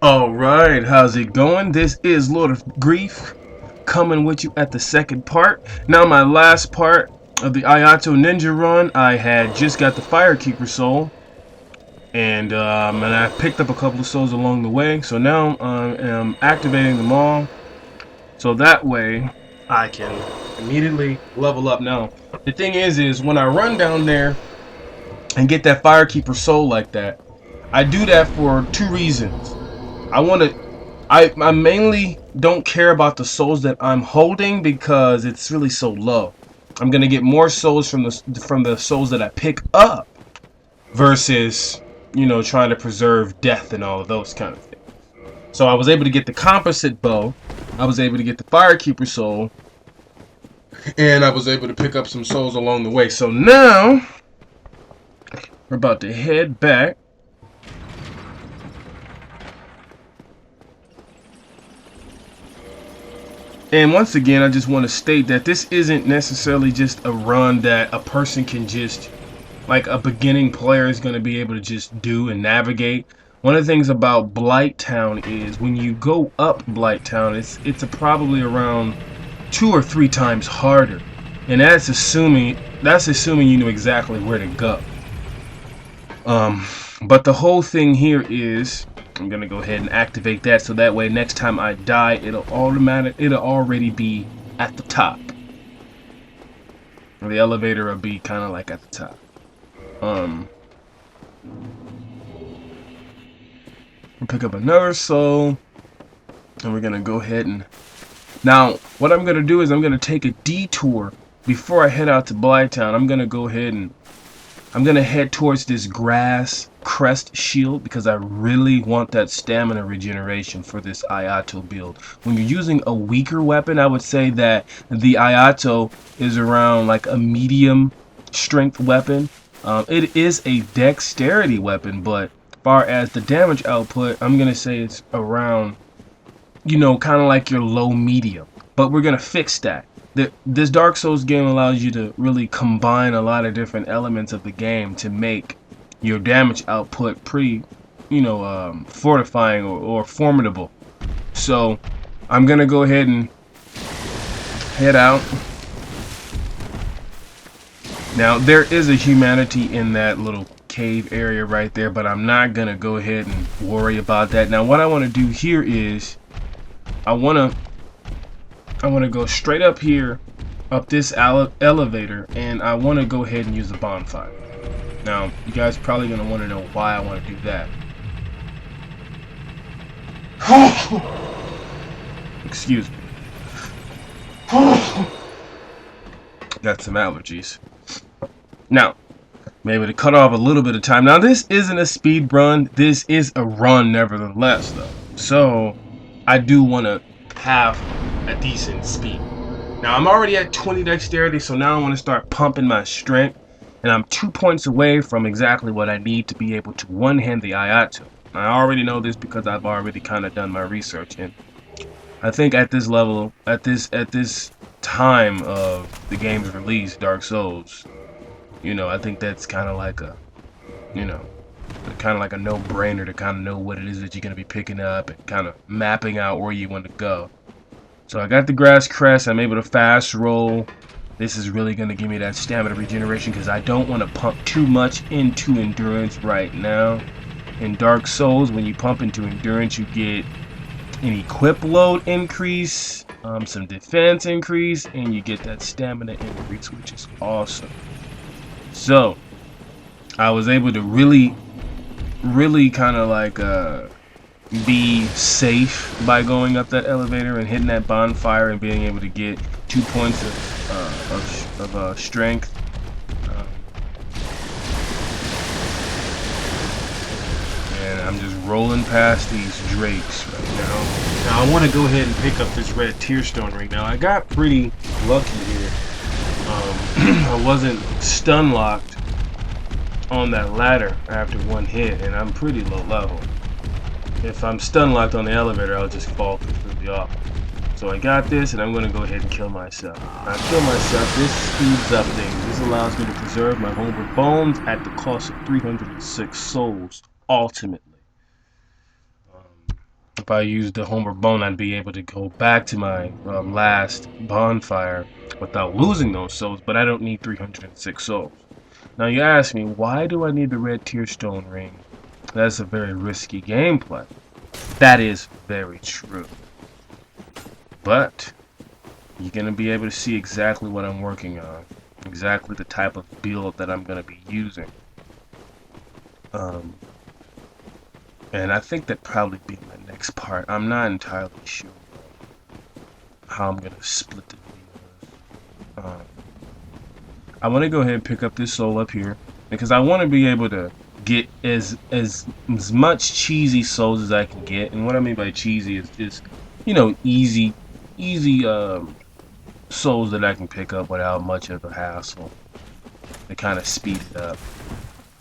Alright, how's it going? This is Lord of Grief coming with you at the second part. Now, my last part of the Iaito Ninja run, I had just got the Firekeeper soul, and I picked up a couple of souls along the way. So now I am activating them all, so that way I can immediately level up. Now, the thing is when I run down there and get that Firekeeper soul like that, I do that for two reasons. I mainly don't care about the souls that I'm holding because it's really so low. I'm gonna get more souls from the souls that I pick up versus, trying to preserve death and all of those kind of things. So I was able to get the composite bow, I was able to get the Firekeeper soul, and I was able to pick up some souls along the way. So now we're about to head back. And once again, I just want to state that this isn't necessarily just a run that a person can just, like a beginning player is going to be able to just do and navigate. One of the things about Blighttown is when you go up Blighttown, it's probably around 2 or 3 times harder. And that's assuming you know exactly where to go. But the whole thing here is, I'm gonna go ahead and activate that so that way next time I die it'll already be at the top. The elevator will be kinda like at the top. We'll pick up another soul and we're gonna go ahead and now what I'm gonna do is I'm gonna take a detour before I head out to Blighttown. I'm gonna go ahead and I'm gonna head towards this grass crest shield because I really want that stamina regeneration for this Iaito build. When you're using a weaker weapon, I would say that the Iaito is around like a medium strength weapon. It is a dexterity weapon, but as far as the damage output, I'm gonna say it's around, kind of like your low medium. But we're gonna fix that. This Dark Souls game allows you to really combine a lot of different elements of the game to make your damage output pretty, fortifying or formidable. So I'm gonna go ahead and head out. Now there is a humanity in that little cave area right there, but I'm not gonna go ahead and worry about that. Now what I want to do here is I want to go straight up here, up this elevator, and I want to go ahead and use the bonfire. Now, you guys are probably going to want to know why I want to do that. Excuse me. Got some allergies. Now, maybe to cut off a little bit of time. Now, this isn't a speed run. This is a run nevertheless, though. So, I do want to have a decent speed. Now I'm already at 20 dexterity, so now I want to start pumping my strength, and I'm 2 points away from exactly what I need to be able to one-hand the Iaito. I already know this because I've already kind of done my research, and I think at this level, at this time of the game's release, Dark Souls, I think that's kind of like a, a no-brainer to kind of know what it is that you're going to be picking up and kind of mapping out where you want to go. So I got the grass crest. I'm able to fast roll. This is really going to give me that stamina regeneration because I don't want to pump too much into endurance right now. In Dark Souls, when you pump into endurance, you get an equip load increase, some defense increase, and you get that stamina increase, which is awesome. So I was able to really kind of like be safe by going up that elevator and hitting that bonfire and being able to get 2 points of strength. And I'm just rolling past these drakes right now. Now I want to go ahead and pick up this red Tearstone right now. I got pretty lucky here. I wasn't stun locked on that ladder after one hit, and I'm pretty low level. If I'm stun locked on the elevator, I'll just fall completely off. So I got this, and I'm going to go ahead and kill myself. When I kill myself, this speeds up things. This allows me to preserve my homeward bones at the cost of 306 souls, ultimately. If I used the Homer Bone, I'd be able to go back to my last bonfire without losing those souls, but I don't need 306 souls. Now you ask me, why do I need the red Tearstone ring? That's a very risky gameplay. That is very true. But you're going to be able to see exactly what I'm working on. Exactly the type of build that I'm going to be using. And I think that'd probably be my next part. I'm not entirely sure how I'm going to split the videos. I want to go ahead and pick up this soul up here because I want to be able to get as much cheesy souls as I can get. And what I mean by cheesy is you know, easy souls that I can pick up without much of a hassle. To kind of speed it up.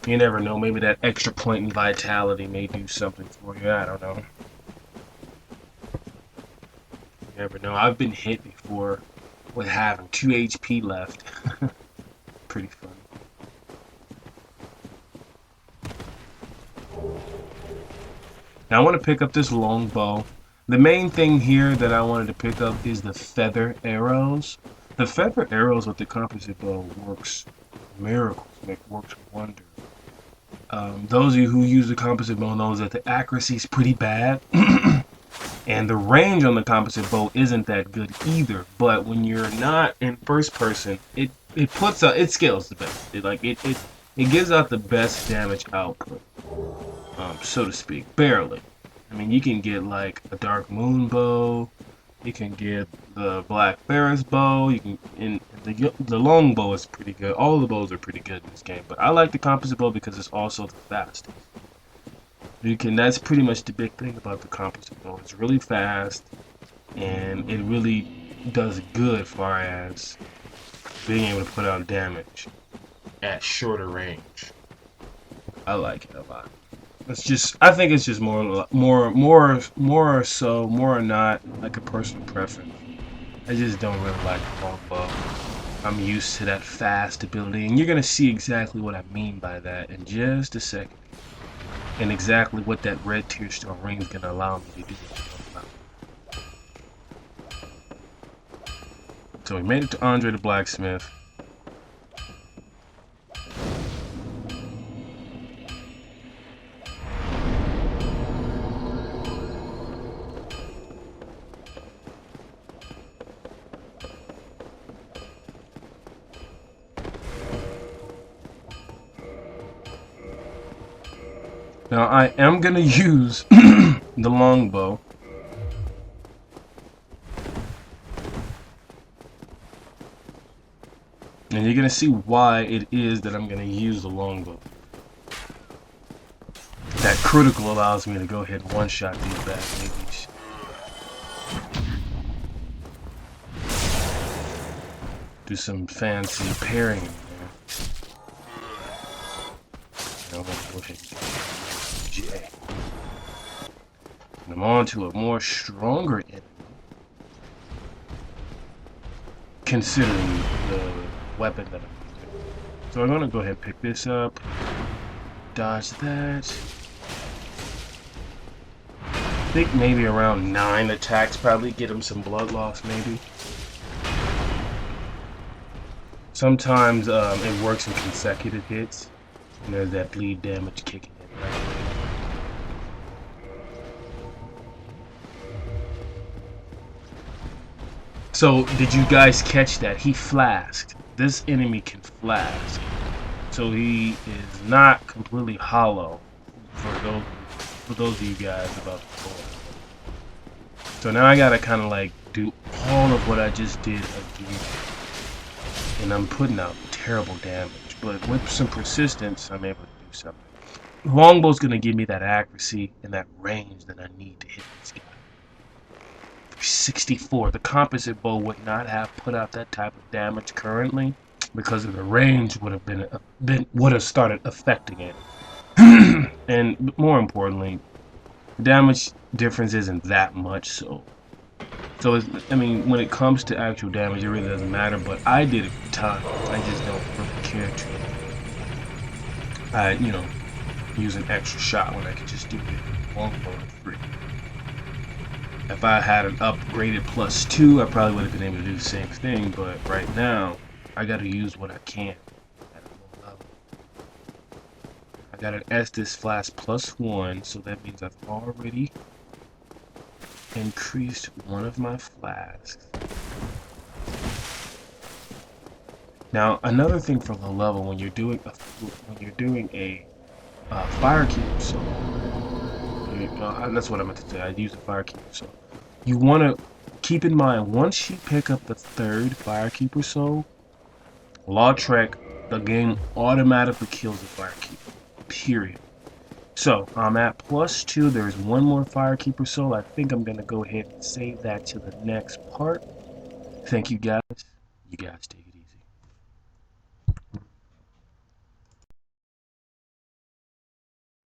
You never know, maybe that extra point in vitality may do something for you. I don't know. You never know. I've been hit before with having 2 HP left. Pretty funny. Now I want to pick up this longbow. The main thing here that I wanted to pick up is the feather arrows. The feather arrows with the composite bow works miracles. It works wonders. Those of you who use the composite bow knows that the accuracy is pretty bad. And the range on the composite bow isn't that good either. But when you're not in first person, it puts out, it scales the best. It gives out the best damage output, so to speak. Barely. I mean, you can get like a dark moon bow. You can get the black Ferris bow. You can, and the long bow is pretty good. All of the bows are pretty good in this game, but I like the composite bow because it's also the fastest. That's pretty much the big thing about the composite bow. It's really fast, and it really does good far as being able to put out damage at shorter range. I like it a lot. I think it's just more or not like a personal preference. I just don't really like the longbow. I'm used to that fast ability, and you're gonna see exactly what I mean by that in just a second, and exactly what that red Tearstone ring is gonna allow me to do. So we made it to Andre the Blacksmith. Now I am gonna use the longbow. And you're gonna see why it is that I'm gonna use the longbow. That critical allows me to go ahead and one-shot these bad babies. Do some fancy parrying in there. Now I'm gonna go ahead and do J. And I'm on to a more stronger enemy. Considering the weapon that I'm using. So I'm gonna go ahead and pick this up. Dodge that. I think maybe around 9 attacks probably get him some blood loss maybe. Sometimes it works in consecutive hits. And there's that bleed damage kicking in right away. So did you guys catch that? He flasked. This enemy can flask. So he is not completely hollow for those of you guys about the board. So now I gotta kind of like do all of what I just did again. And I'm putting out terrible damage. But with some persistence, I'm able to do something. Longbow's gonna give me that accuracy and that range that I need to hit this guy. 64. The composite bow would not have put out that type of damage currently because of the range would have started affecting it. And more importantly, the damage difference isn't that much, so I mean, when it comes to actual damage, it really doesn't matter. But I did it a ton. I just don't really care to. Use an extra shot when I could just do it longbow and free. If I had an upgraded +2, I probably would have been able to do the same thing, but right now, I gotta use what I can at a low level. I got an Estus flask +1, so that means I've already increased one of my flasks. Now, another thing for low level, when you're doing a firekeeper soul, that's what I meant to say. I use a firekeeper soul. You want to keep in mind, once you pick up the third firekeeper soul, Law Trek, the game automatically kills the firekeeper. Period. So I'm at +2. There's one more firekeeper soul. I think I'm gonna go ahead and save that to the next part. Thank you guys. You guys take it.